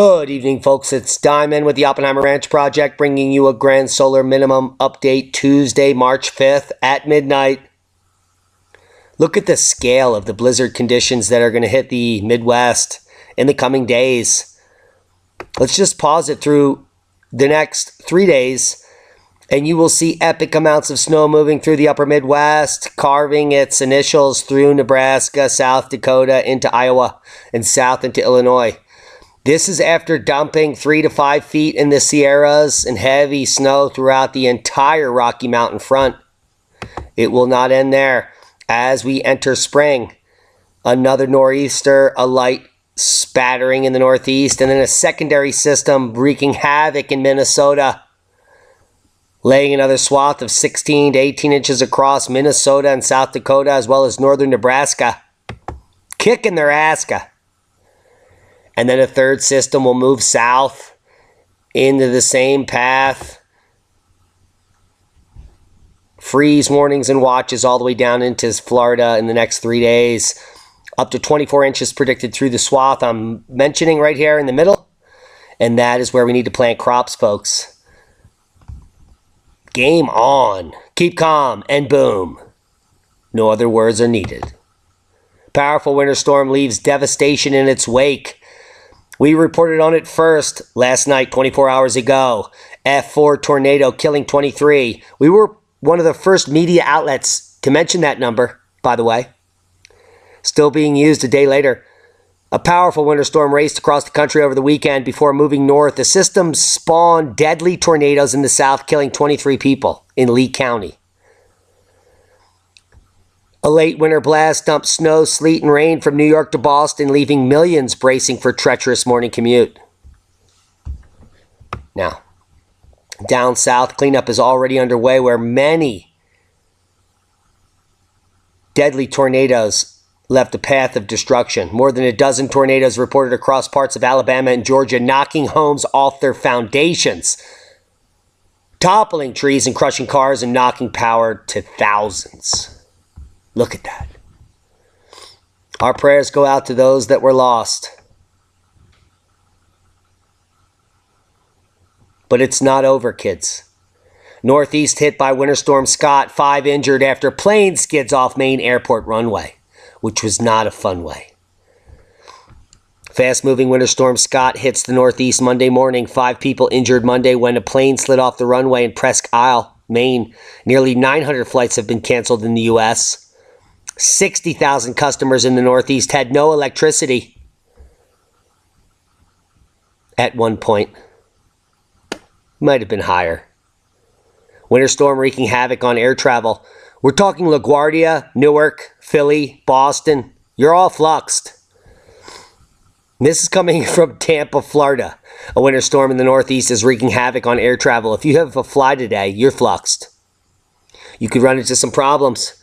Good evening, folks. It's Diamond with the Oppenheimer Ranch Project, bringing you a grand solar minimum update Tuesday, March 5th at midnight. Look at the scale of the blizzard conditions that are going to hit the Midwest in the coming days. Let's just pause it through the next 3 days, and you will see epic amounts of snow moving through the upper Midwest, carving its initials through Nebraska, South Dakota, into Iowa, and south into Illinois. This is after dumping 3 to 5 feet in the Sierras and heavy snow throughout the entire Rocky Mountain front. It will not end there. As we enter spring, another nor'easter, a light spattering in the northeast, and then a secondary system wreaking havoc in Minnesota, laying another swath of 16 to 18 inches across Minnesota and South Dakota, as well as northern Nebraska, kicking their aska. And then a third system will move south into the same path. Freeze warnings and watches all the way down into Florida in the next 3 days. Up to 24 inches predicted through the swath I'm mentioning right here in the middle. And that is where we need to plant crops, folks. Game on. Keep calm and boom. No other words are needed. Powerful winter storm leaves devastation in its wake. We reported on it first last night, 24 hours ago. F4 tornado killing 23. We were one of the first media outlets to mention that number, by the way. Still being used a day later. A powerful winter storm raced across the country over the weekend before moving north. The system spawned deadly tornadoes in the south, killing 23 people in Lee County. A late winter blast dumped snow, sleet, and rain from New York to Boston, leaving millions bracing for treacherous morning commute. Now, down south, cleanup is already underway where many deadly tornadoes left a path of destruction. More than a dozen tornadoes reported across parts of Alabama and Georgia, knocking homes off their foundations, toppling trees and crushing cars and knocking power to thousands. Look at that. Our prayers go out to those that were lost. But it's not over, kids. Northeast hit by Winter Storm Scott, 5 injured after plane skids off Maine Airport runway, which was not a fun way. Fast-moving Winter Storm Scott hits the Northeast Monday morning. 5 people injured Monday when a plane slid off the runway in Presque Isle, Maine. Nearly 900 flights have been canceled in the U.S. 60,000 customers in the Northeast had no electricity at one point. Might have been higher. Winter storm wreaking havoc on air travel. We're talking LaGuardia, Newark, Philly, Boston. You're all fluxed. This is coming from Tampa, Florida. A winter storm in the Northeast is wreaking havoc on air travel. If you have a fly today, you're fluxed. You could run into some problems.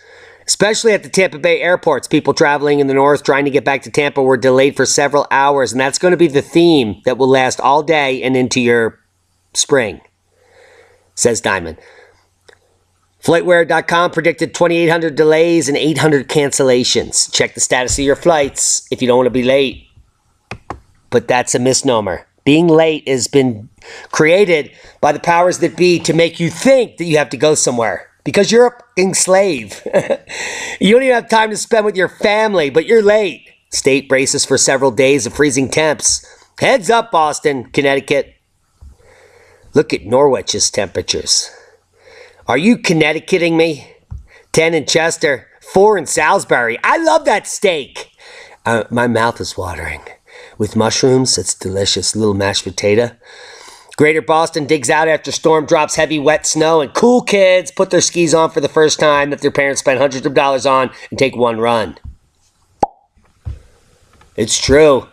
Especially at the Tampa Bay airports, people traveling in the north trying to get back to Tampa were delayed for several hours, and that's going to be the theme that will last all day and into your spring, says Diamond. Flightware.com predicted 2,800 delays and 800 cancellations. Check the status of your flights if you don't want to be late. But that's a misnomer. Being late has been created by the powers that be to make you think that you have to go somewhere. Because you're a fucking slave. You don't even have time to spend with your family, but you're late. State braces for several days of freezing temps. Heads up, Boston, Connecticut. Look at Norwich's temperatures. Are you Connecticuting me? 10 in Chester, 4 in Salisbury. I love that steak. My mouth is watering. With mushrooms, it's delicious. Little mashed potato. Greater Boston digs out after storm drops heavy wet snow, and cool kids put their skis on for the first time that their parents spent hundreds of dollars on and take one run. It's true.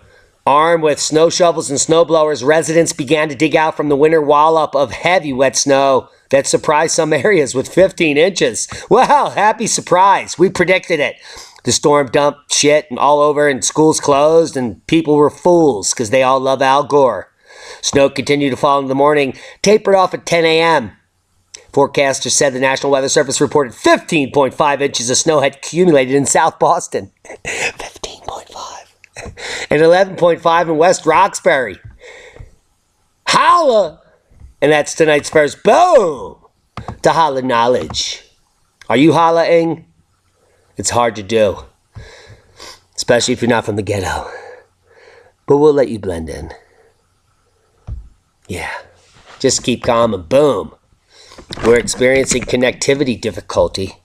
Armed with snow shovels and snow blowers, residents began to dig out from the winter wallop of heavy wet snow that surprised some areas with 15 inches. Wow, happy surprise. We predicted it. The storm dumped shit all over and schools closed and people were fools because they all love Al Gore. Snow continued to fall in the morning, tapered off at 10 a.m. Forecasters said the National Weather Service reported 15.5 inches of snow had accumulated in South Boston. 15.5. And 11.5 in West Roxbury. Holla! And that's tonight's first boom to holla knowledge. Are you hollaing? It's hard to do, especially if you're not from the ghetto. But we'll let you blend in. Yeah, just keep calm and boom. We're experiencing connectivity difficulty,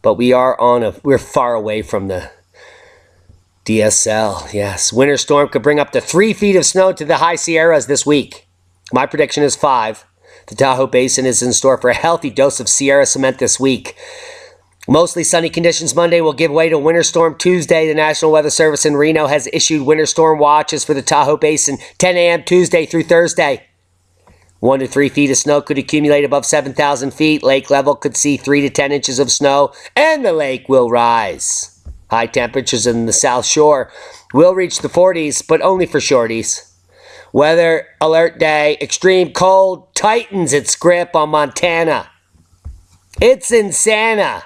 but we're far away from the DSL. Yes, winter storm could bring up to 3 feet of snow to the high Sierras this week. My prediction is 5. The Tahoe Basin is in store for a healthy dose of Sierra cement this week. Mostly sunny conditions Monday will give way to winter storm Tuesday. The National Weather Service in Reno has issued winter storm watches for the Tahoe Basin 10 a.m. Tuesday through Thursday. 1 to 3 feet of snow could accumulate above 7,000 feet. Lake level could see 3 to 10 inches of snow, and the lake will rise. High temperatures in the South Shore will reach the 40s, but only for shorties. Weather alert day, extreme cold tightens its grip on Montana. It's insana.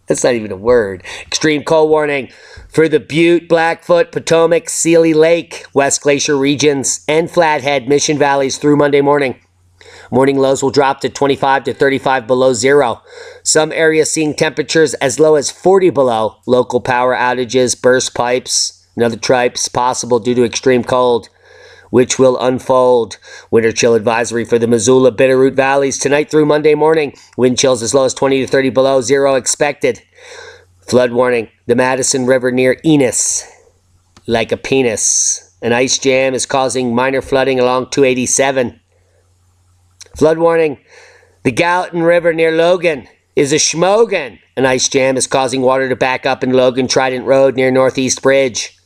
That's not even a word. Extreme cold warning for the Butte, Blackfoot, Potomac, Sealy Lake, West Glacier regions, and Flathead, Mission Valleys through Monday morning. Morning lows will drop to 25 to 35 below zero. Some areas seeing temperatures as low as 40 below. Local power outages, burst pipes, and other types possible due to extreme cold, which will unfold. Winter chill advisory for the Missoula, Bitterroot Valleys tonight through Monday morning. Wind chills as low as 20 to 30 below zero expected. Flood warning. The Madison River near Enos, like a penis. An ice jam is causing minor flooding along 287. Flood warning. The Gallatin River near Logan is a schmogan. An ice jam is causing water to back up in Logan Trident Road near Northeast Bridge.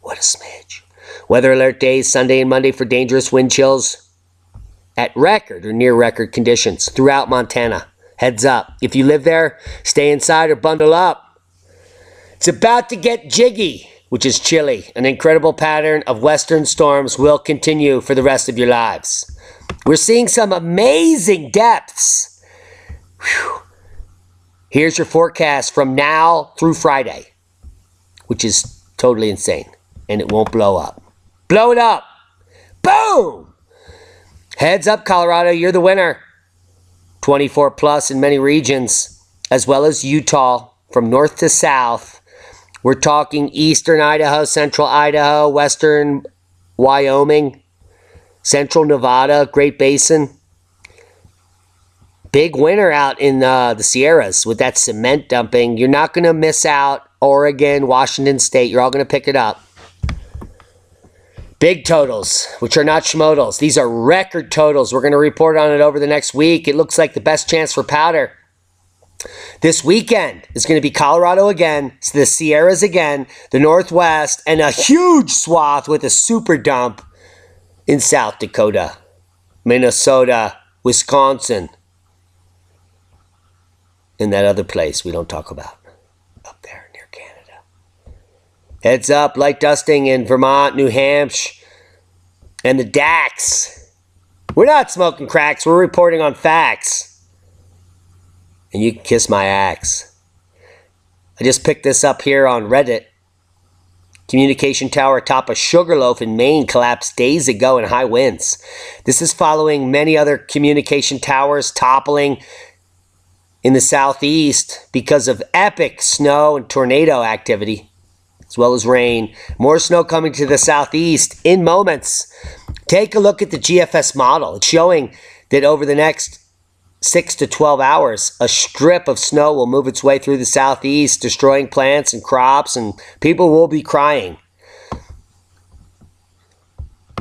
What a smidge. Weather alert days Sunday and Monday for dangerous wind chills at record or near record conditions throughout Montana. Heads up. If you live there, stay inside or bundle up. It's about to get jiggy, which is chilly. An incredible pattern of western storms will continue for the rest of your lives. We're seeing some amazing depths. Whew. Here's your forecast from now through Friday, which is totally insane, and it won't blow up. Blow it up. Boom! Heads up, Colorado, you're the winner. 24 plus in many regions, as well as Utah, from north to south. We're talking eastern Idaho, central Idaho, western Wyoming, central Nevada, Great Basin. Big winter out in the Sierras with that cement dumping. You're not going to miss out. Oregon, Washington State, you're all going to pick it up. Big totals, which are not schmodals. These are record totals. We're going to report on it over the next week. It looks like the best chance for powder this weekend is going to be Colorado again, the Sierras again, the Northwest, and a huge swath with a super dump in South Dakota, Minnesota, Wisconsin, and that other place we don't talk about up there near Canada. Heads up, light dusting in Vermont, New Hampshire, and the Dax. We're not smoking cracks, we're reporting on facts. And you can kiss my axe. I just picked this up here on Reddit. Communication tower atop a Sugarloaf in Maine collapsed days ago in high winds. This is following many other communication towers toppling in the southeast because of epic snow and tornado activity, as well as rain. More snow coming to the southeast in moments. Take a look at the GFS model. It's showing that over the next 6 to 12 hours, a strip of snow will move its way through the southeast, destroying plants and crops, and people will be crying.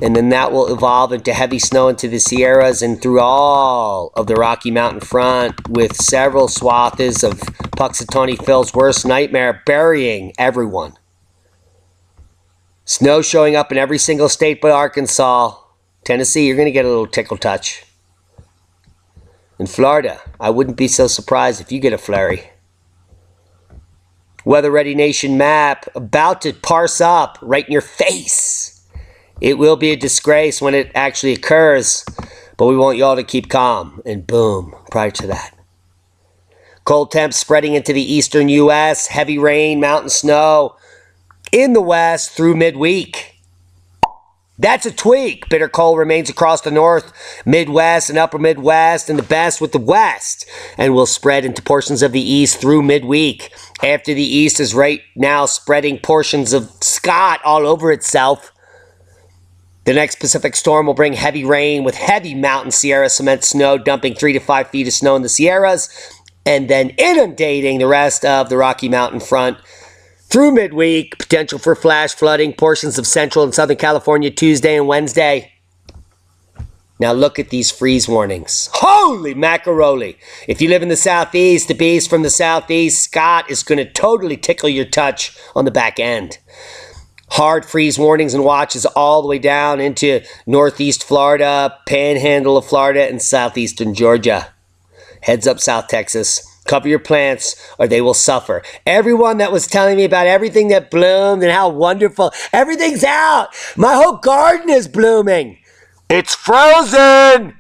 And then that will evolve into heavy snow into the Sierras and through all of the Rocky Mountain front, with several swaths of Puxatawny Phil's worst nightmare, burying everyone. Snow showing up in every single state but Arkansas. Tennessee, you're going to get a little tickle touch. In Florida, I wouldn't be so surprised if you get a flurry. Weather Ready Nation map about to parse up right in your face. It will be a disgrace when it actually occurs, but we want y'all to keep calm. And boom, prior to that. Cold temps spreading into the eastern U.S., heavy rain, mountain snow in the west through midweek. That's a tweak. Bitter cold remains across the north, Midwest, and upper Midwest, and the best with the west, and will spread into portions of the east through midweek. After the east is right now spreading portions of Scott all over itself. The next Pacific storm will bring heavy rain with heavy mountain Sierra cement snow, dumping 3 to 5 feet of snow in the Sierras, and then inundating the rest of the Rocky Mountain front. Through midweek, potential for flash flooding portions of central and southern California Tuesday and Wednesday. Now look at these freeze warnings. Holy macaroni! If you live in the southeast, the beast from the southeast, Scott, is going to totally tickle your touch on the back end. Hard freeze warnings and watches all the way down into northeast Florida, panhandle of Florida, and southeastern Georgia. Heads up, South Texas. Cover your plants or they will suffer. Everyone that was telling me about everything that bloomed and how wonderful, everything's out. My whole garden is blooming. It's frozen.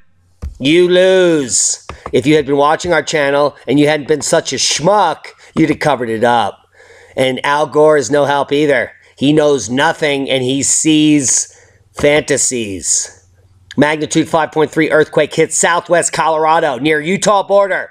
You lose. If you had been watching our channel and you hadn't been such a schmuck, you'd have covered it up. And Al Gore is no help either. He knows nothing and he sees fantasies. Magnitude 5.3 earthquake hit southwest Colorado near Utah border.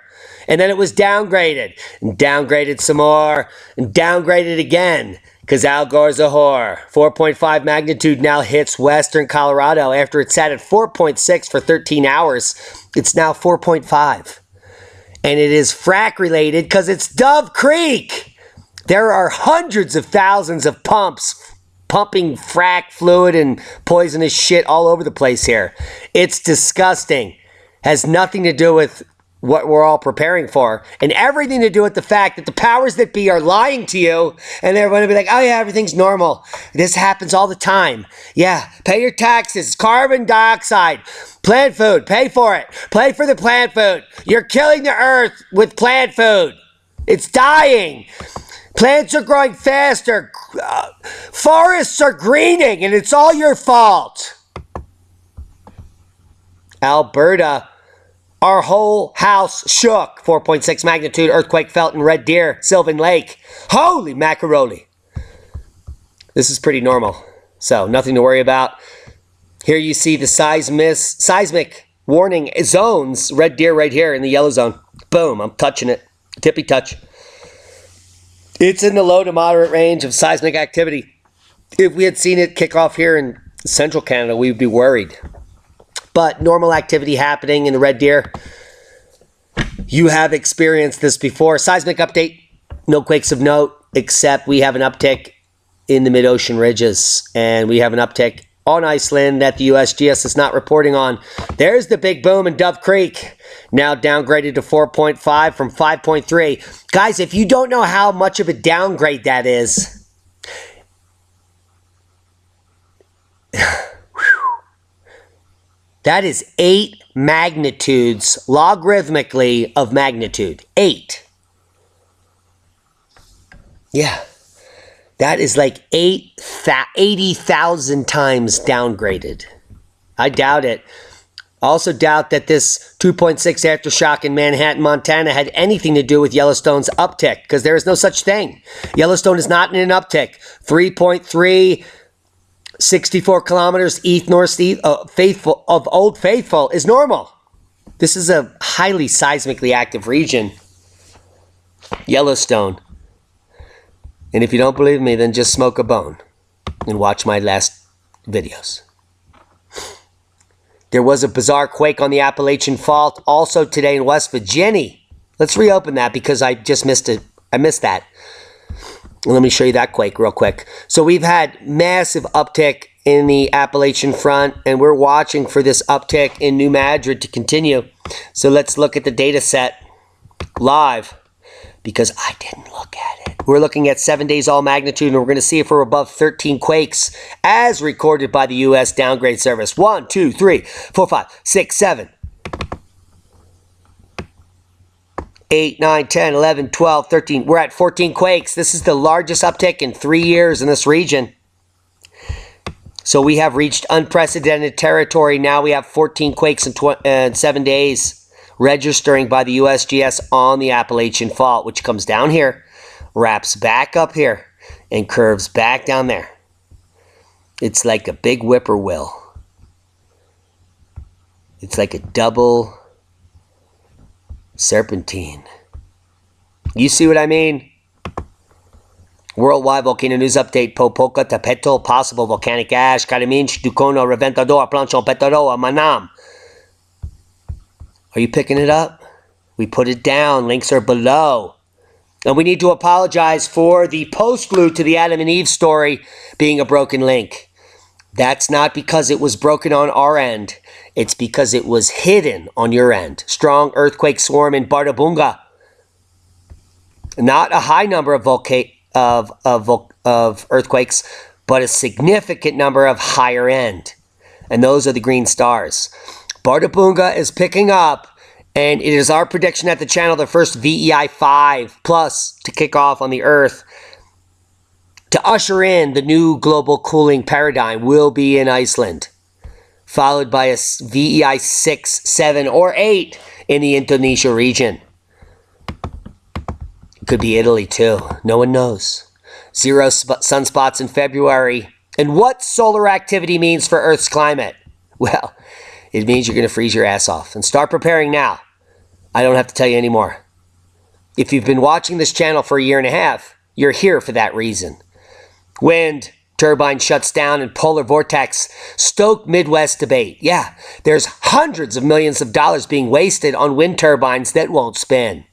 And then it was downgraded, and downgraded some more, and downgraded again, because Al Gore's a whore. 4.5 magnitude now hits western Colorado. After it sat at 4.6 for 13 hours, it's now 4.5. And it is frack related because it's Dove Creek. There are hundreds of thousands of pumps pumping frack fluid and poisonous shit all over the place here. It's disgusting. Has nothing to do with what we're all preparing for, and everything to do with the fact that the powers that be are lying to you, and they're going to be like, oh yeah, everything's normal. This happens all the time. Yeah, pay your taxes, carbon dioxide, plant food, pay for it. Pay for the plant food. You're killing the earth with plant food. It's dying. Plants are growing faster. Forests are greening, and it's all your fault. Alberta, our whole house shook. 4.6 magnitude earthquake felt in Red Deer, Sylvan Lake. Holy macaroni. This is pretty normal, so nothing to worry about. Here you see the seismic warning zones. Red Deer right here in the yellow zone. Boom, I'm touching it. Tippy touch. It's in the low to moderate range of seismic activity. If we had seen it kick off here in central Canada, we would be worried. But normal activity happening in the Red Deer. You have experienced this before. Seismic update. No quakes of note, except we have an uptick in the mid-ocean ridges. And we have an uptick on Iceland that the USGS is not reporting on. There's the big boom in Dove Creek. Now downgraded to 4.5 from 5.3. Guys, if you don't know how much of a downgrade that is, that is 8 magnitudes logarithmically of magnitude. 8. Yeah. That is like 80,000 times downgraded. I doubt it. I also doubt that this 2.6 aftershock in Manhattan, Montana had anything to do with Yellowstone's uptick, because there is no such thing. Yellowstone is not in an uptick. 3.3, 64 kilometers east-northeast of Old Faithful is normal. This is a highly seismically active region. Yellowstone. And if you don't believe me, then just smoke a bone and watch my last videos. There was a bizarre quake on the Appalachian Fault also today in West Virginia. Let's reopen that because I just missed it. I missed that. Let me show you that quake real quick. So we've had massive uptick in the Appalachian front, and we're watching for this uptick in New Madrid to continue. So let's look at the data set live, because I didn't look at it. We're looking at 7 days all magnitude, and we're going to see if we're above 13 quakes as recorded by the U.S. Downgrade Service. 1, 2, 3, 4, 5, 6, 7, 8, 9, 10, 11, 12, 13. We're at 14 quakes. This is the largest uptick in 3 years in this region. So we have reached unprecedented territory. Now we have 14 quakes in 7 days registering by the USGS on the Appalachian Fault, which comes down here, wraps back up here, and curves back down there. It's like a big whippoorwill. It's like a double serpentine. You see what I mean? Worldwide volcano news update. Popoca, Tapeto, possible volcanic ash. Karaminch, Ducono, Reventador, Planchon, Petaroa, Manam. Are you picking it up? We put it down. Links are below. And we need to apologize for the postlude to the Adam and Eve story being a broken link. That's not because it was broken on our end. It's because it was hidden on your end. Strong earthquake swarm in Bardabunga. Not a high number of earthquakes, but a significant number of higher end. And those are the green stars. Bardabunga is picking up, and it is our prediction at the channel the first VEI 5 plus to kick off on the Earth to usher in the new global cooling paradigm will be in Iceland, followed by a VEI 6, 7, or 8 in the Indonesia region. It could be Italy too. No one knows. 0 sunspots in February. And what solar activity means for Earth's climate? Well, it means you're going to freeze your ass off. And start preparing now. I don't have to tell you anymore. If you've been watching this channel for a year and a half, you're here for that reason. Wind turbine shuts down and polar vortex stoke Midwest debate. Yeah, there's hundreds of millions of dollars being wasted on wind turbines that won't spin.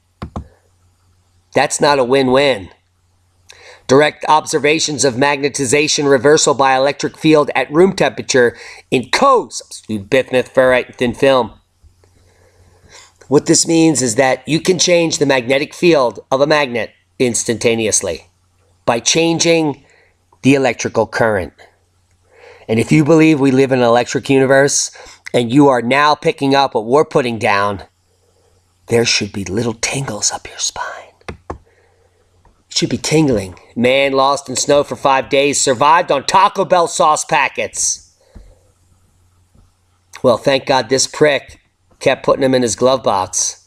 That's not a win-win. Direct observations of magnetization reversal by electric field at room temperature in substitute bismuth, ferrite, and thin film. What this means is that you can change the magnetic field of a magnet instantaneously by changing the electrical current. And if you believe we live in an electric universe and you are now picking up what we're putting down, there should be little tingles up your spine. It should be tingling. Man lost in snow for 5 days survived on Taco Bell sauce packets. Well, thank God this prick kept putting them in his glove box,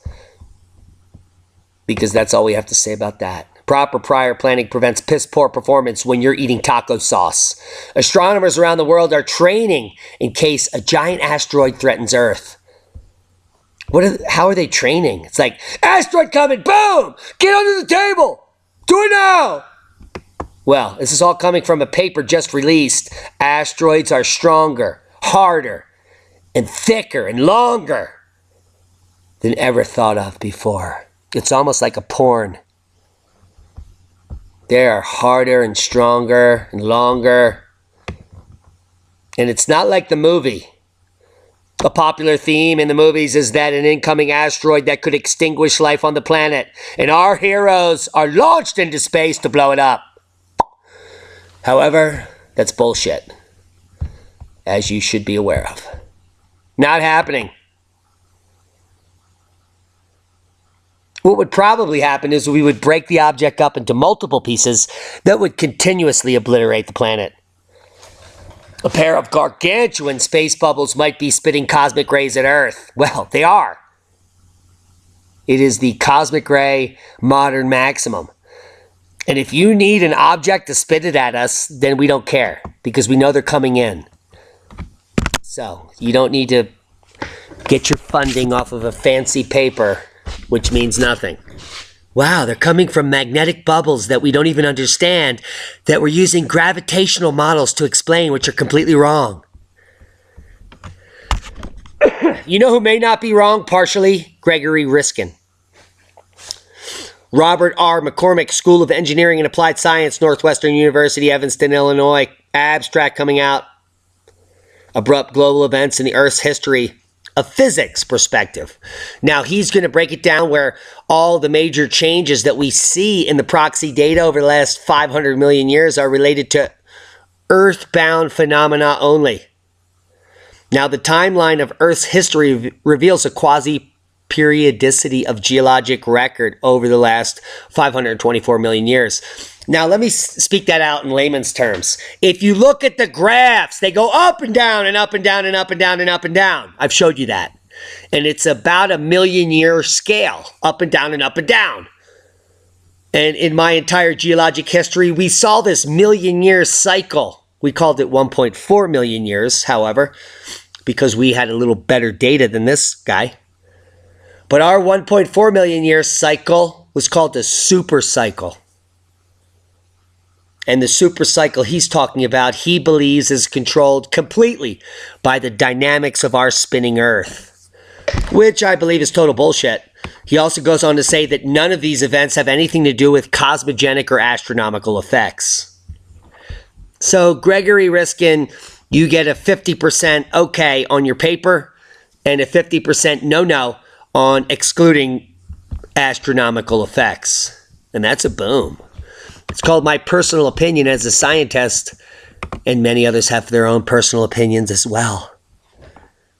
because that's all we have to say about that. Proper prior planning prevents piss-poor performance when you're eating taco sauce. Astronomers around the world are training in case a giant asteroid threatens Earth. How are they training? It's like, asteroid coming, boom! Get under the table! Do it now! Well, this is all coming from a paper just released. Asteroids are stronger, harder, and thicker and longer than ever thought of before. It's almost like a porn. They are harder and stronger and longer. And it's not like the movie. A popular theme in the movies is that an incoming asteroid that could extinguish life on the planet, and our heroes are launched into space to blow it up. However, that's bullshit, as you should be aware of. Not happening. What would probably happen is we would break the object up into multiple pieces that would continuously obliterate the planet. A pair of gargantuan space bubbles might be spitting cosmic rays at Earth. Well, they are. It is the cosmic ray modern maximum. And if you need an object to spit it at us, then we don't care, because we know they're coming in. So, you don't need to get your funding off of a fancy paper, which means nothing. Wow, they're coming from magnetic bubbles that we don't even understand, that we're using gravitational models to explain, which are completely wrong. You know who may not be wrong partially? Gregory Riskin. Robert R. McCormick, School of Engineering and Applied Science, Northwestern University, Evanston, Illinois. Abstract coming out. Abrupt global events in the Earth's history. A physics perspective. Now, he's going to break it down where all the major changes that we see in the proxy data over the last 500 million years are related to earthbound phenomena only. Now, the timeline of Earth's history reveals a quasi-periodicity of geologic record over the last 524 million years. Now, let me speak that out in layman's terms. If you look at the graphs, they go up and down and up and down and up and down and up and down. I've showed you that. And it's about a million-year scale, up and down and up and down. And in my entire geologic history, we saw this million-year cycle We called it 1.4 million years, however, because we had a little better data than this guy. But our 1.4 million year cycle was called the super cycle. And the super cycle he's talking about, he believes is controlled completely by the dynamics of our spinning Earth, which I believe is total bullshit. He also goes on to say that none of these events have anything to do with cosmogenic or astronomical effects. So, Gregory Riskin, you get a 50% okay on your paper and a 50% no on excluding astronomical effects. And that's a boom. It's called my personal opinion as a scientist, and many others have their own personal opinions as well.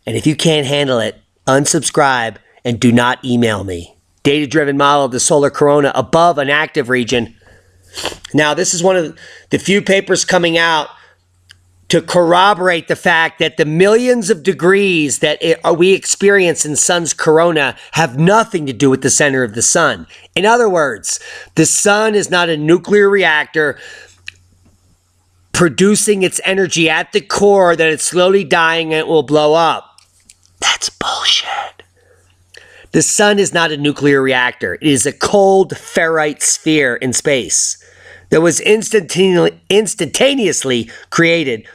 And if you can't handle it, unsubscribe and do not email me. Data-driven model of the solar corona above an active region. Now, this is one of the few papers coming out to corroborate the fact that the millions of degrees that we experience in sun's corona have nothing to do with the center of the sun. In other words, the sun is not a nuclear reactor producing its energy at the core that it's slowly dying and it will blow up. That's bullshit. The sun is not a nuclear reactor. It is a cold ferrite sphere in space that was instantaneously created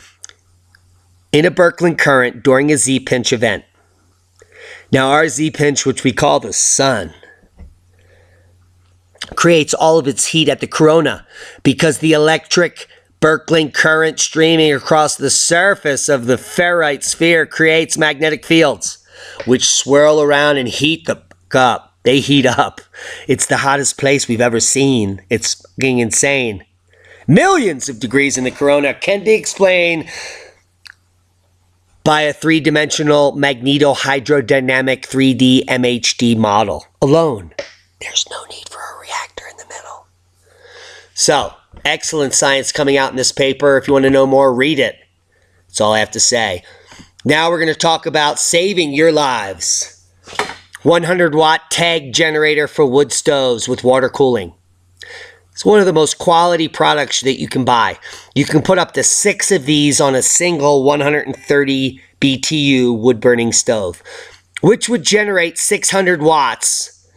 in a Birkeland current during a Z-pinch event. Now, our Z-pinch, which we call the sun, creates all of its heat at the corona because the electric Birkeland current streaming across the surface of the ferrite sphere creates magnetic fields, which swirl around and heat the up. They heat up. It's the hottest place we've ever seen. It's fucking insane. Millions of degrees in the corona can be explained by a three-dimensional magnetohydrodynamic 3D MHD model alone. There's no need for a reactor in the middle. So, excellent science coming out in this paper. If you want to know more, read it. That's all I have to say. Now we're going to talk about saving your lives. 100-watt tag generator for wood stoves with water cooling. It's one of the most quality products that you can buy. You can put up to 6 of these on a single 130 BTU wood-burning stove, which would generate 600 watts.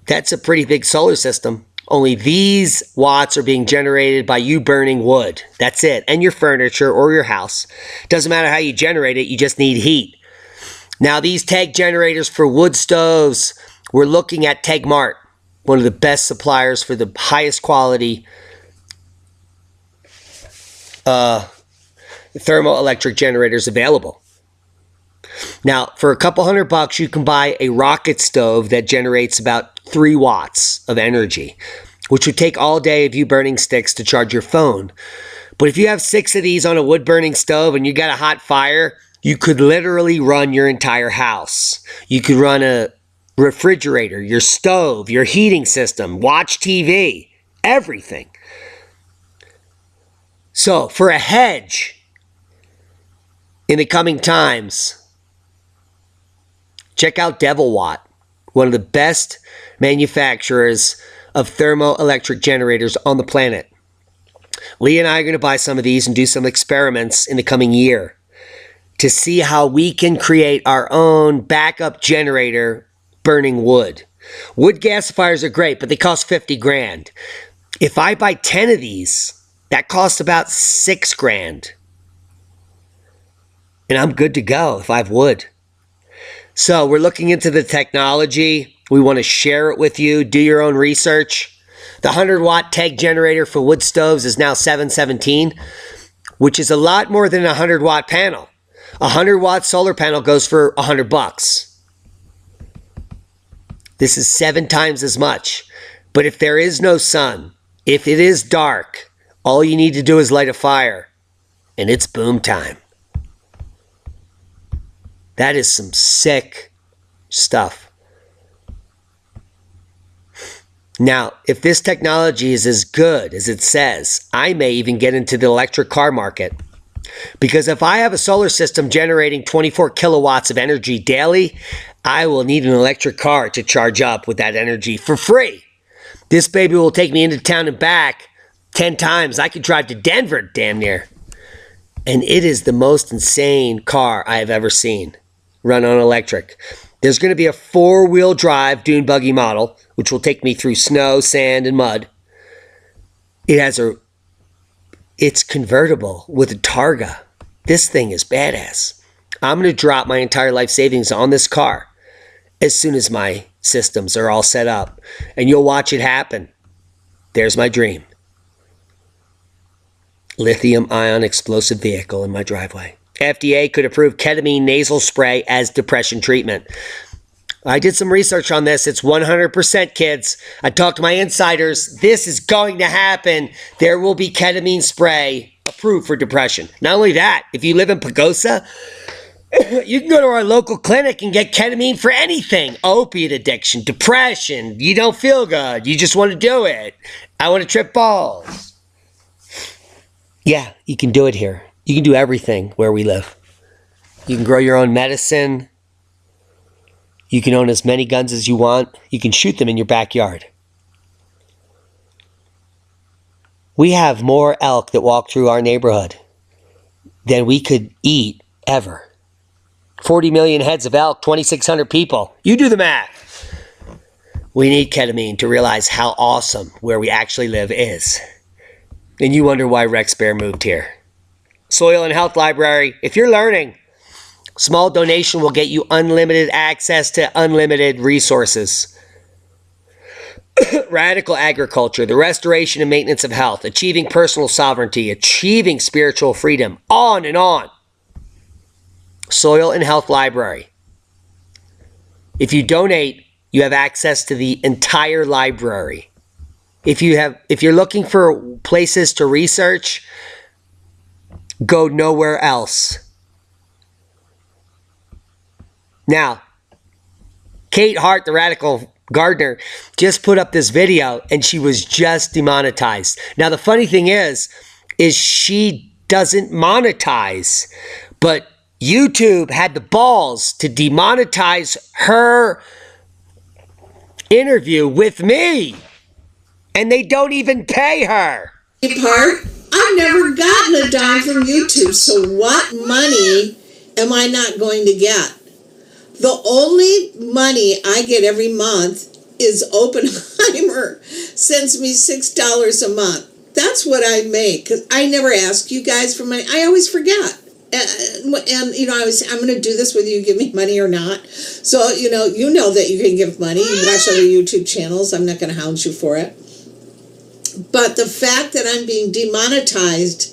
That's a pretty big solar system. Only these watts are being generated by you burning wood. That's it. And your furniture or your house. Doesn't matter how you generate it, you just need heat. Now, these tag generators for wood stoves, we're looking at Tegmart, one of the best suppliers for the highest quality thermoelectric generators available. Now, for a couple $100, you can buy a rocket stove that generates about 3 watts of energy, which would take all day of you burning sticks to charge your phone. But if you have 6 of these on a wood-burning stove and you got a hot fire, you could literally run your entire house. You could run a refrigerator, your stove, your heating system, watch TV, everything. So, for a hedge in the coming times, check out Devil Watt, one of the best manufacturers of thermoelectric generators on the planet. Lee and I are going to buy some of these and do some experiments in the coming year to see how we can create our own backup generator burning wood. Wood gasifiers are great, but they cost 50 grand. If I buy 10 of these, that costs about 6 grand. And I'm good to go if I have wood. So we're looking into the technology. We want to share it with you. Do your own research. The 100-watt tag generator for wood stoves is now $717, which is a lot more than a 100-watt panel. A 100-watt solar panel goes for $100. This is 7 times as much. But if there is no sun, if it is dark, all you need to do is light a fire, and it's boom time. That is some sick stuff. Now, if this technology is as good as it says, I may even get into the electric car market. Because if I have a solar system generating 24 kilowatts of energy daily, I will need an electric car to charge up with that energy for free. This baby will take me into town and back 10 times. I could drive to Denver, damn near. And it is the most insane car I have ever seen run on electric. There's going to be a 4-wheel drive dune buggy model, which will take me through snow, sand, and mud. It's convertible with a Targa. This thing is badass. I'm going to drop my entire life savings on this car as soon as my systems are all set up. And you'll watch it happen. There's my dream. Lithium-ion explosive vehicle in my driveway. FDA could approve ketamine nasal spray as depression treatment. I did some research on this. It's 100%, kids. I talked to my insiders. This is going to happen. There will be ketamine spray approved for depression. Not only that, if you live in Pagosa, you can go to our local clinic and get ketamine for anything. Opiate addiction, depression. You don't feel good. You just want to do it. I want to trip balls. Yeah, you can do it here. You can do everything where we live. You can grow your own medicine. You can own as many guns as you want. You can shoot them in your backyard. We have more elk that walk through our neighborhood than we could eat ever. 40 million heads of elk, 2,600 people. You do the math. We need ketamine to realize how awesome where we actually live is. And you wonder why Rex Bear moved here. Soil and Health Library. If you're learning, small donation will get you unlimited access to unlimited resources. Radical agriculture, the restoration and maintenance of health, achieving personal sovereignty, achieving spiritual freedom, on and on. Soil and Health Library. If you donate, you have access to the entire library. If you're looking for places to research, go nowhere else. Now, Kate Hart, the radical Gardner, just put up this video and she was just demonetized. Now, the funny thing is she doesn't monetize, but YouTube had the balls to demonetize her interview with me. And they don't even pay her. I've never gotten a dime from YouTube, so what money am I not going to get? The only money I get every month is Oppenheimer sends me $6 a month. That's what I make, because I never ask you guys for money. I always forget. And you know, I'm going to do this whether you give me money or not. So, you know that you can give money. You watch other YouTube channels. I'm not going to hound you for it. But the fact that I'm being demonetized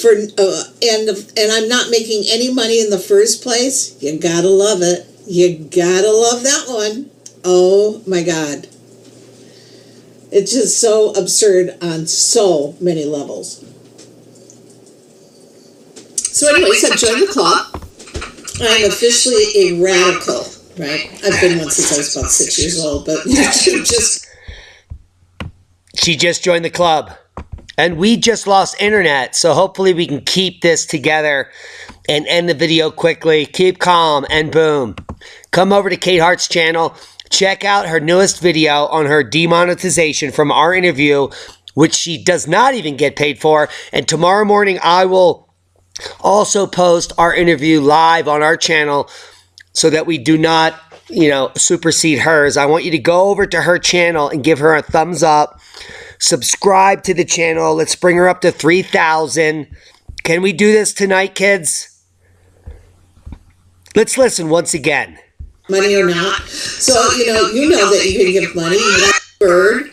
for and I'm not making any money in the first place, you gotta love it. You gotta love that one. Oh my God. It's just so absurd on so many levels. So anyways, I've joined the club. I'm officially a radical, right? I've been one since I was about 6 years old, but She just joined the club. And we just lost internet, so hopefully we can keep this together and end the video quickly. Keep calm and boom. Come over to Kate Hart's channel. Check out her newest video on her demonetization from our interview, which she does not even get paid for. And tomorrow morning I will also post our interview live on our channel so that we do not, supersede hers. I want you to go over to her channel and give her a thumbs up. Subscribe to the channel. Let's bring her up to 3,000. Can we do this tonight, kids? Let's listen once again. Money or not. So, you know that you can give money. You got a bird.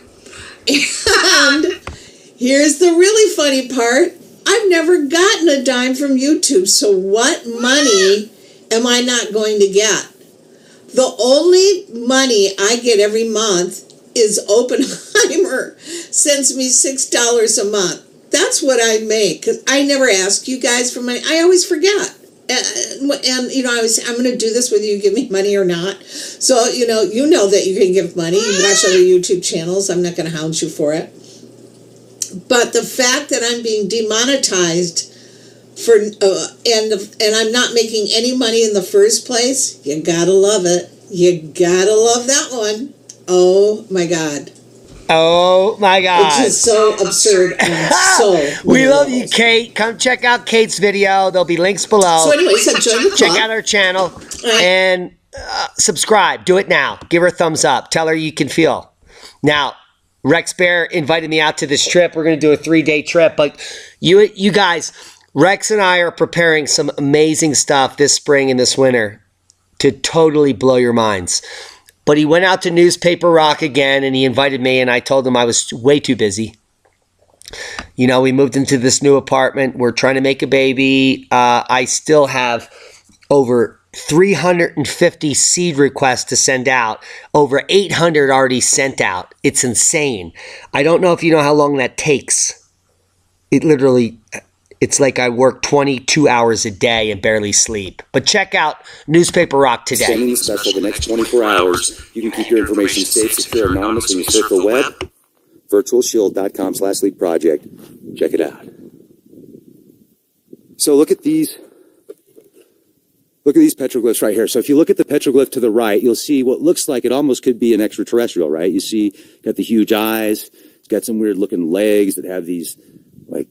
And here's the really funny part. I've never gotten a dime from YouTube. So what money am I not going to get? The only money I get every month is Oppenheimer sends me $6 a month. That's what I make, because I never ask you guys for money. I always forget. And I'm going to do this whether you give me money or not. So, you know that you can give money. You watch other YouTube channels. I'm not going to hound you for it. But the fact that I'm being demonetized for and I'm not making any money in the first place, you gotta love it. You gotta love that one. Oh my God. Oh my God. It's just so absurd and so We love you, Kate. Come check out Kate's video. There'll be links below. So anyways, join the club. Check out her channel and subscribe. Do it now. Give her a thumbs up. Tell her you can feel. Now, Rex Bear invited me out to this trip. We're going to do a 3-day trip. But you guys, Rex and I are preparing some amazing stuff this spring and this winter to totally blow your minds. But he went out to Newspaper Rock again, and he invited me, and I told him I was way too busy. You know, we moved into this new apartment. We're trying to make a baby. I still have over 350 seed requests to send out. Over 800 already sent out. It's insane. I don't know if you know how long that takes. It's like I work 22 hours a day and barely sleep. But check out Newspaper Rock today. Sending the special the next 24 hours. You can keep your information safe, secure, anonymous when you surf the web. virtualshield.com/leak project. Check it out. So look at these petroglyphs right here. So if you look at the petroglyph to the right, you'll see what looks like it almost could be an extraterrestrial, right? You see, got the huge eyes. It's got some weird looking legs that have these, like,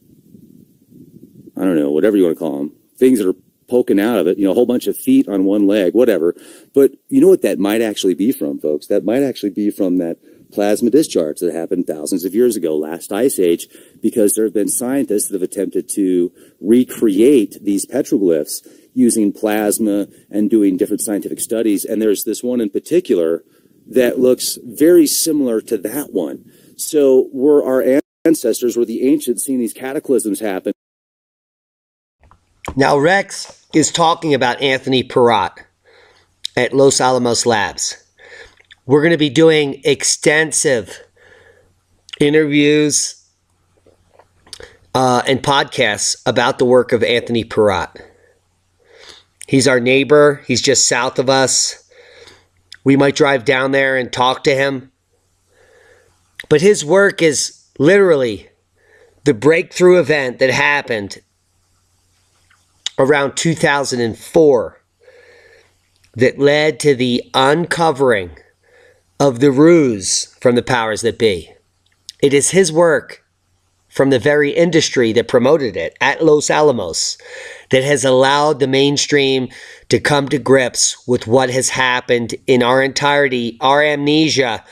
I don't know, whatever you want to call them, things that are poking out of it, a whole bunch of feet on one leg, whatever. But you know what that might actually be from, folks? That might actually be from that plasma discharge that happened thousands of years ago, last ice age, because there have been scientists that have attempted to recreate these petroglyphs using plasma and doing different scientific studies. And there's this one in particular that looks very similar to that one. So were our ancestors, were the ancients seeing these cataclysms happen? Now, Rex is talking about Anthony Perrott at Los Alamos Labs. We're going to be doing extensive interviews and podcasts about the work of Anthony Perrott. He's our neighbor. He's just south of us. We might drive down there and talk to him. But his work is literally the breakthrough event that happened around 2004 that led to the uncovering of the ruse from the powers that be. It is his work from the very industry that promoted it at Los Alamos that has allowed the mainstream to come to grips with what has happened in our entirety, our amnesia.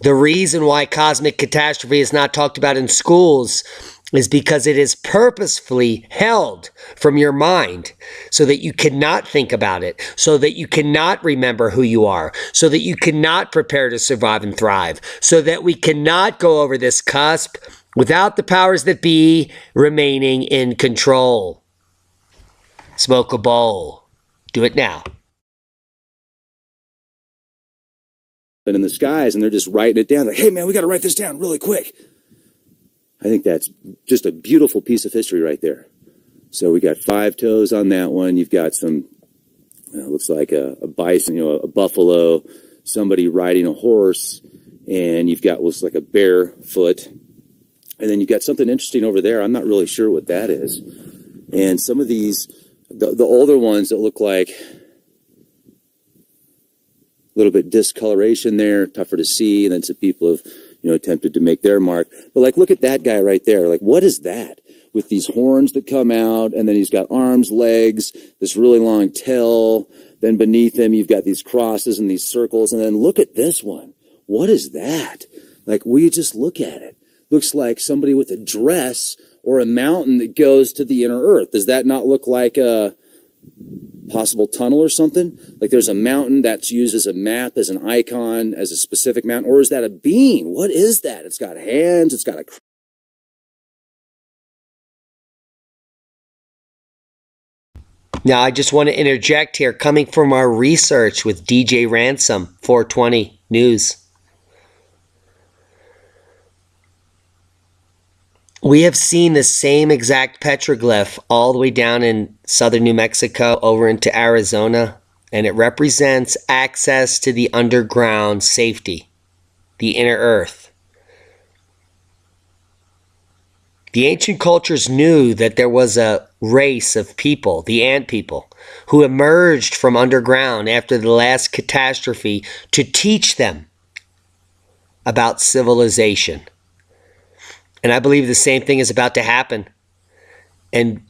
The reason why cosmic catastrophe is not talked about in schools is because it is purposefully held from your mind so that you cannot think about it, so that you cannot remember who you are, so that you cannot prepare to survive and thrive, so that we cannot go over this cusp without the powers that be remaining in control. Smoke a bowl. Do it now. In the skies, and they're just writing it down. Like, hey, man, we got to write this down really quick. I think that's just a beautiful piece of history right there. So we got 5 toes on that one. You've got some, looks like a bison, a buffalo, somebody riding a horse, and you've got looks like a bear foot. And then you've got something interesting over there. I'm not really sure what that is. And some of these, the older ones that look like a little bit discoloration there, tougher to see, and then some people have attempted to make their mark. But like, look at that guy right there. Like, what is that? With these horns that come out, and then he's got arms, legs, this really long tail. Then beneath him, you've got these crosses and these circles. And then look at this one. What is that? Like, will you just look at it? Looks like somebody with a dress or a mountain that goes to the inner earth. Does that not look like a possible tunnel or something? Like there's a mountain that's used as a map, as an icon, as a specific mountain, or is that a being? What is that? It's got hands, it's got a... Now, I just want to interject here, coming from our research with DJ Ransom, 420 News. We have seen the same exact petroglyph all the way down in southern New Mexico over into Arizona, and it represents access to the underground safety, the inner earth. The ancient cultures knew that there was a race of people, the ant people, who emerged from underground after the last catastrophe to teach them about civilization. And I believe the same thing is about to happen. And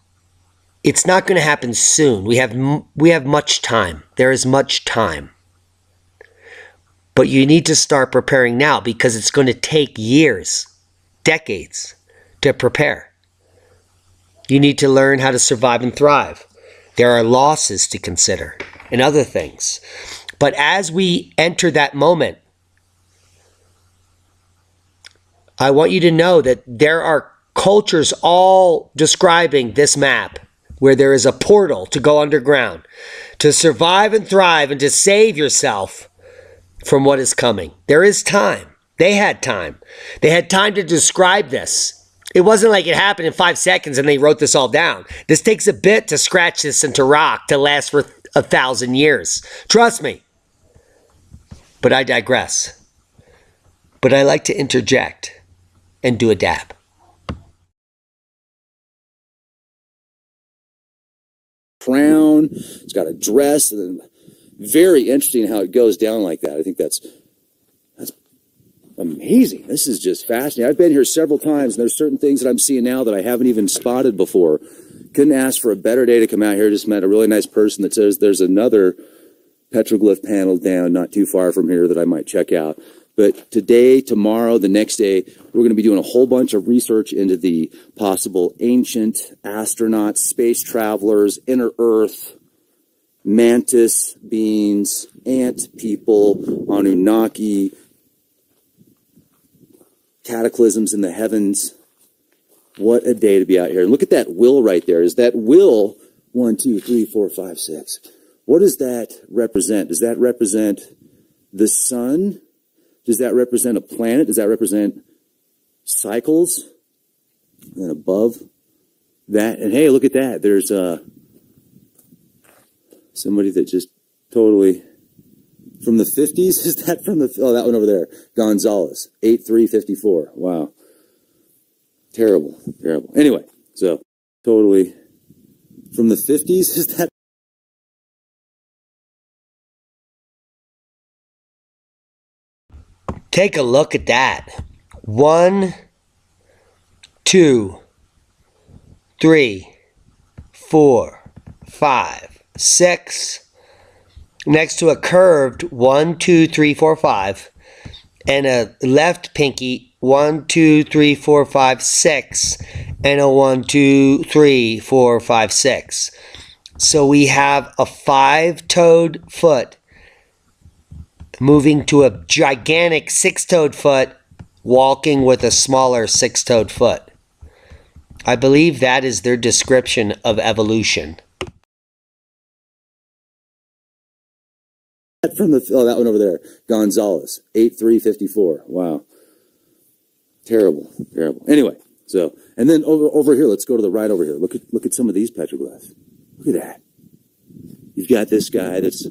it's not going to happen soon. We have much time. There is much time. But you need to start preparing now because it's going to take years, decades to prepare. You need to learn how to survive and thrive. There are losses to consider and other things. But as we enter that moment, I want you to know that there are cultures all describing this map where there is a portal to go underground, to survive and thrive and to save yourself from what is coming. There is time. They had time. They had time to describe this. It wasn't like it happened in 5 seconds and they wrote this all down. This takes a bit to scratch this into rock to last for 1,000 years. Trust me. But I digress. But I like to interject and do a dab. Crown, it's got a dress, and then very interesting how it goes down like that. I think that's amazing. This is just fascinating. I've been here several times, and there's certain things that I'm seeing now that I haven't even spotted before. Couldn't ask for a better day to come out here. Just met a really nice person that says there's another petroglyph panel down not too far from here that I might check out. But today, tomorrow, the next day, we're going to be doing a whole bunch of research into the possible ancient astronauts, space travelers, inner Earth, mantis beings, ant people, Anunnaki, cataclysms in the heavens. What a day to be out here. And look at that will right there. Is that will 1, 2, 3, 4, 5, 6? What does that represent? Does that represent the sun? Does that represent a planet? Does that represent cycles? And above that, and hey, look at that. There's somebody that just totally from the 50s. Is that from the? Oh, that one over there, Gonzalez, 8354. Wow, terrible, terrible. Anyway, so totally from the 50s. Is that? Take a look at that. 1, 2, 3, 4, 5, 6. Next to a curved 1, 2, 3, 4, 5. And a left pinky 1, 2, 3, 4, 5, 6. And a 1, 2, 3, 4, 5, 6. So we have a 5-toed foot moving to a gigantic 6-toed foot, walking with a smaller 6-toed foot. I believe that is their description of evolution. From the that one over there, Gonzalez, 8354. Wow, terrible, terrible. Anyway, so and then over here, let's go to the right over here. Look at some of these petroglyphs. Look at that. You've got this guy that's,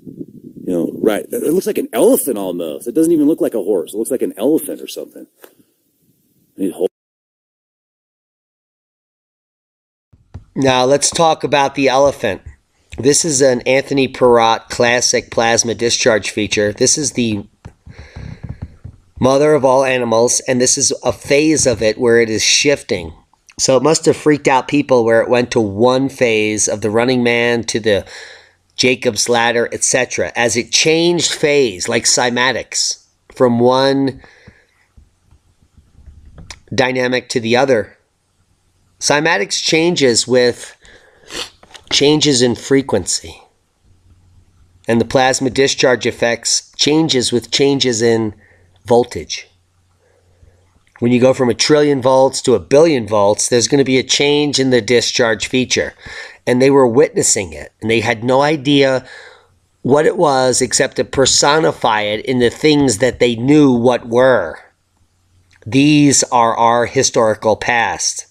right. It looks like an elephant almost. It doesn't even look like a horse. It looks like an elephant or something. Now let's talk about the elephant. This is an Anthony Perrott classic plasma discharge feature. This is the mother of all animals, and this is a phase of it where it is shifting. So it must have freaked out people where it went to one phase of the running man to the Jacob's ladder, etc. As it changed phase, like cymatics, from one dynamic to the other. Cymatics changes with changes in frequency. And the plasma discharge effects changes with changes in voltage. When you go from 1 trillion volts to 1 billion volts, there's going to be a change in the discharge feature. And they were witnessing it. And they had no idea what it was except to personify it in the things that they knew what were. These are our historical past.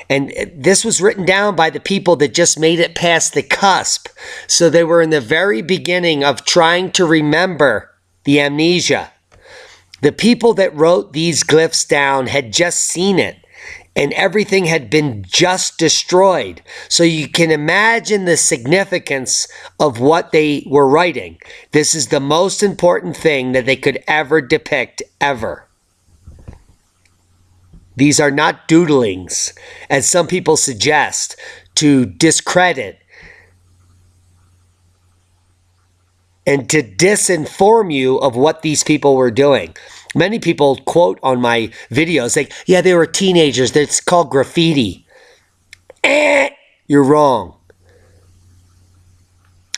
And this was written down by the people that just made it past the cusp. So they were in the very beginning of trying to remember the amnesia. The people that wrote these glyphs down had just seen it. and everything had been just destroyed. So you can imagine the significance of what they were writing. This is the most important thing that they could ever depict, ever. These are not doodlings, as some people suggest, to discredit and to disinform you of what these people were doing. Many people quote on my videos, like, yeah, they were teenagers. It's called graffiti. You're wrong.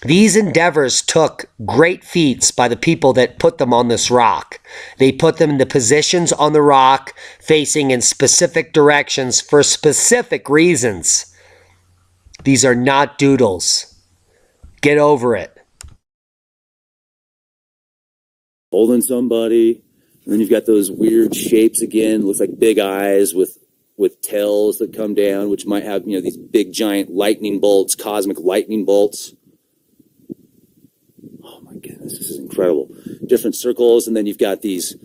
These endeavors took great feats by the people that put them on this rock. They put them in the positions on the rock, facing in specific directions for specific reasons. These are not doodles. Get over it. Holding somebody, and then you've got those weird shapes again. Looks like big eyes with tails that come down, which might have, these big giant lightning bolts, cosmic lightning bolts. Oh my goodness, this is incredible. Different circles, and then you've got these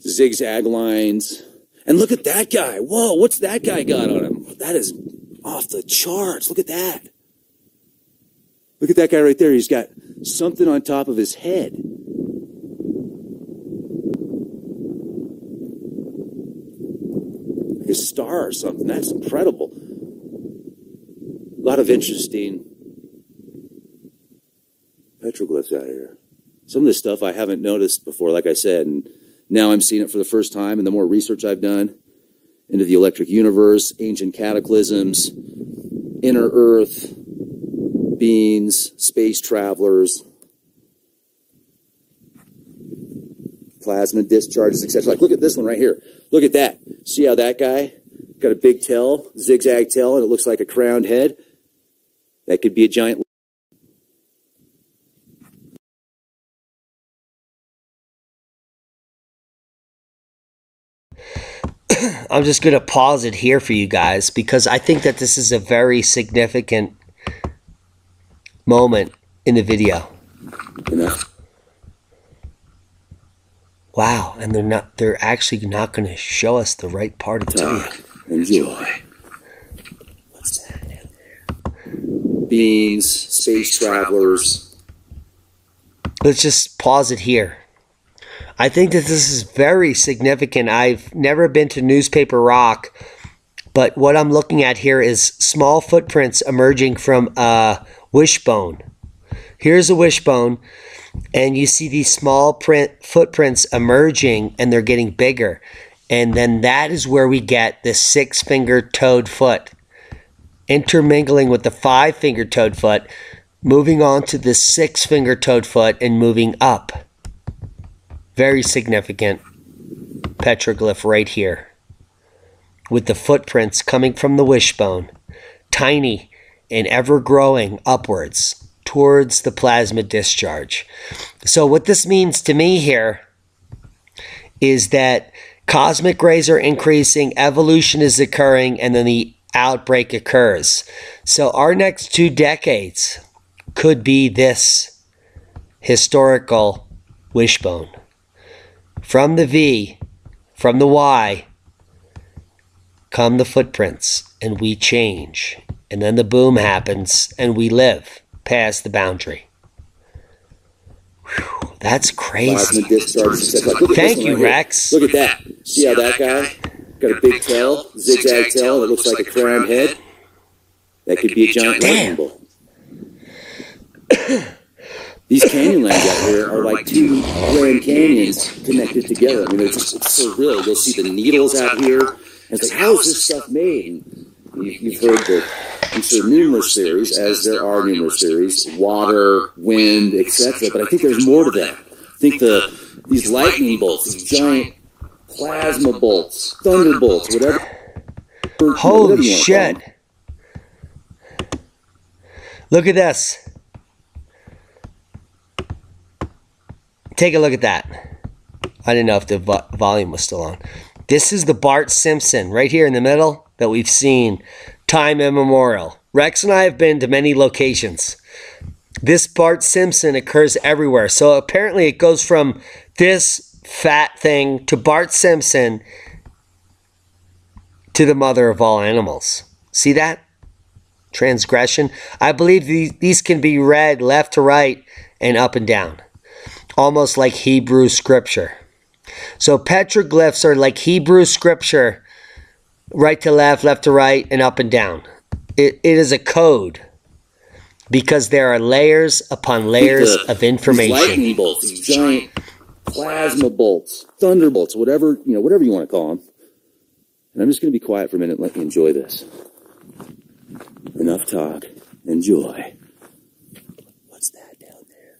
zigzag lines. And look at that guy. Whoa, what's that guy got on him? That is off the charts. Look at that. Look at that guy right there. He's got something on top of his head. Like a star or something. That's incredible. A lot of interesting petroglyphs out here. Some of this stuff I haven't noticed before, like I said, and now I'm seeing it for the first time, and the more research I've done into the electric universe, ancient cataclysms, inner Earth, beings, space travelers, plasma discharges, etc. Like, look at this one right here. Look at that. See how that guy got a big tail, zigzag tail, and it looks like a crowned head? That could be a giant. I'm just going to pause it here for you guys because I think that this is a very significant moment in the video. Wow, and they're actually not going to show us the right part of the video. Enjoy. What's that? Beings, space travelers. Let's just pause it here. I think that this is very significant. I've never been to Newspaper Rock, but what I'm looking at here is small footprints emerging from a wishbone. Here's a wishbone, and you see these small footprints emerging, and they're getting bigger. And then that is where we get the 6-fingered toed foot intermingling with the 5-fingered toed foot, moving on to the 6-fingered toed foot and moving up. Very significant petroglyph right here, with the footprints coming from the wishbone, tiny and ever growing upwards towards the plasma discharge. So what this means to me here is that cosmic rays are increasing, evolution is occurring, and then the outbreak occurs. So our next 2 decades could be this historical wishbone. From the V, from the Y, come the footprints, and we change. And then the boom happens, and we live past the boundary. Whew, that's crazy. Thank you, Rex. Look at that. See how that guy got a big tail, zigzag tail that looks like a crowned head? That could be a giant lightning bolt. These canyon lands out here are like 2 Grand Canyons connected together. I mean, it's surreal. You'll see the needles out here. And it's like, how is this stuff made? You've heard the, I'm sure, numerous theories, as there are numerous theories, water, wind, etc. But I think there's more to that. I think these lightning bolts, these giant plasma bolts, thunderbolts, whatever. Holy shit. Look at this. Take a look at that. I didn't know if the volume was still on. This is the Bart Simpson right here in the middle that we've seen time immemorial. Rex and I have been to many locations. This Bart Simpson occurs everywhere. So apparently it goes from this fat thing to Bart Simpson to the mother of all animals. See that? Transgression. I believe these can be read left to right and up and down, almost like Hebrew scripture. So petroglyphs are like Hebrew scripture, right to left, left to right, and up and down. It is a code because there are layers upon layers of information. Lightning bolts, these giant plasma bolts, thunderbolts, whatever you want to call them. And I'm just going to be quiet for a minute and let you enjoy this. Enough talk. Enjoy. What's that down there?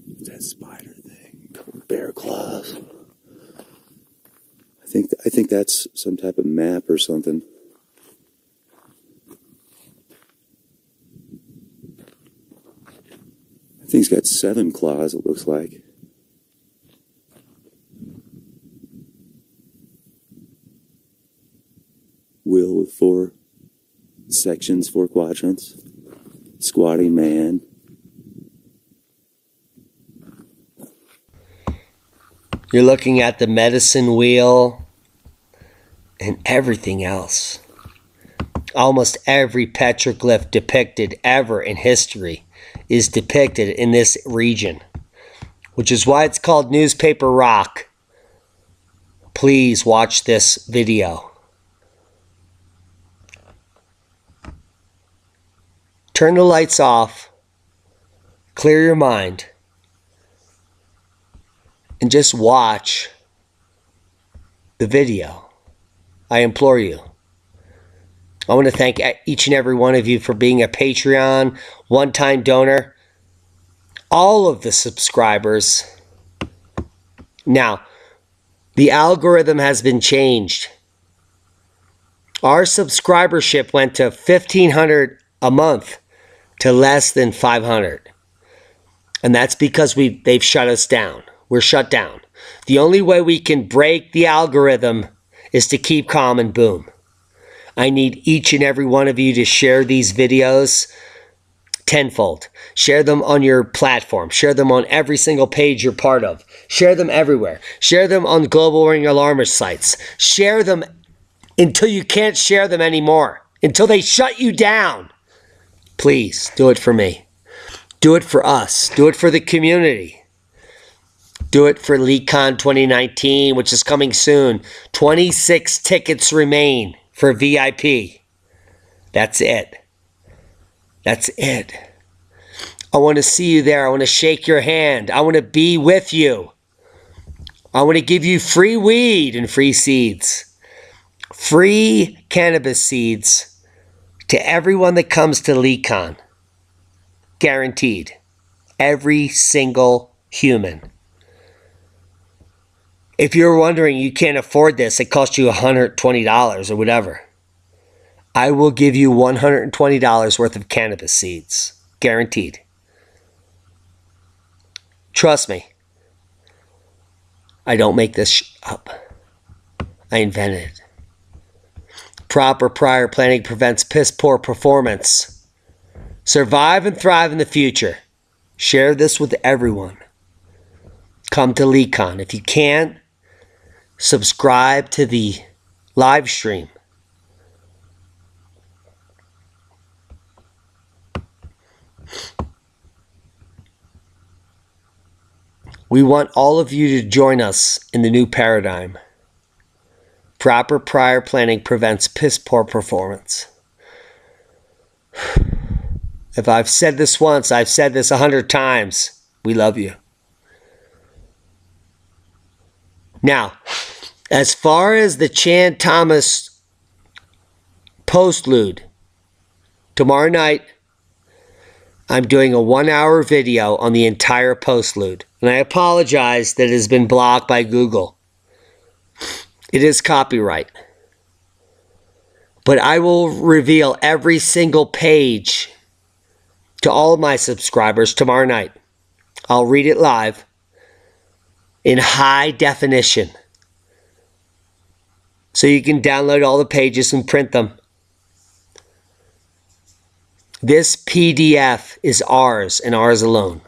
What's that spider thing? A couple bear claws. I think that's some type of map or something. I think he's got 7 claws, it looks like. Wheel with 4 sections, 4 quadrants. Squatting man. You're looking at the medicine wheel and everything else. Almost every petroglyph depicted ever in history is depicted in this region, which is why it's called Newspaper Rock. Please watch this video. Turn the lights off, clear your mind, and just watch the video. I implore you. I want to thank each and every one of you for being a Patreon, one-time donor, all of the subscribers. Now, the algorithm has been changed. Our subscribership went to 1,500 a month to less than 500. And that's because they've shut us down. We're shut down. The only way we can break the algorithm is to keep calm and boom. I need each and every one of you to share these videos tenfold. Share them on your platform. Share them on every single page you're part of. Share them everywhere. Share them on global warming alarmist sites. Share them until you can't share them anymore. Until they shut you down. Please, do it for me. Do it for us. Do it for the community. Do it for LeakCon 2019, which is coming soon. 26 tickets remain for VIP. That's it. That's it. I want to see you there. I want to shake your hand. I want to be with you. I want to give you free weed and free seeds. Free cannabis seeds to everyone that comes to LeakCon. Guaranteed. Every single human. If you're wondering you can't afford this, it costs you $120 or whatever. I will give you $120 worth of cannabis seeds. Guaranteed. Trust me. I don't make this up. I invented it. Proper prior planning prevents piss poor performance. Survive and thrive in the future. Share this with everyone. Come to LeakCon. If you can't, subscribe to the live stream. We want all of you to join us in the new paradigm. Proper prior planning prevents piss poor performance. If I've said this once, I've said this 100 times. We love you. Now, as far as the Chan Thomas postlude, tomorrow night, I'm doing a 1-hour video on the entire postlude. And I apologize that it has been blocked by Google. It is copyright. But I will reveal every single page to all of my subscribers tomorrow night. I'll read it live in high definition. So you can download all the pages and print them. This PDF is ours and ours alone.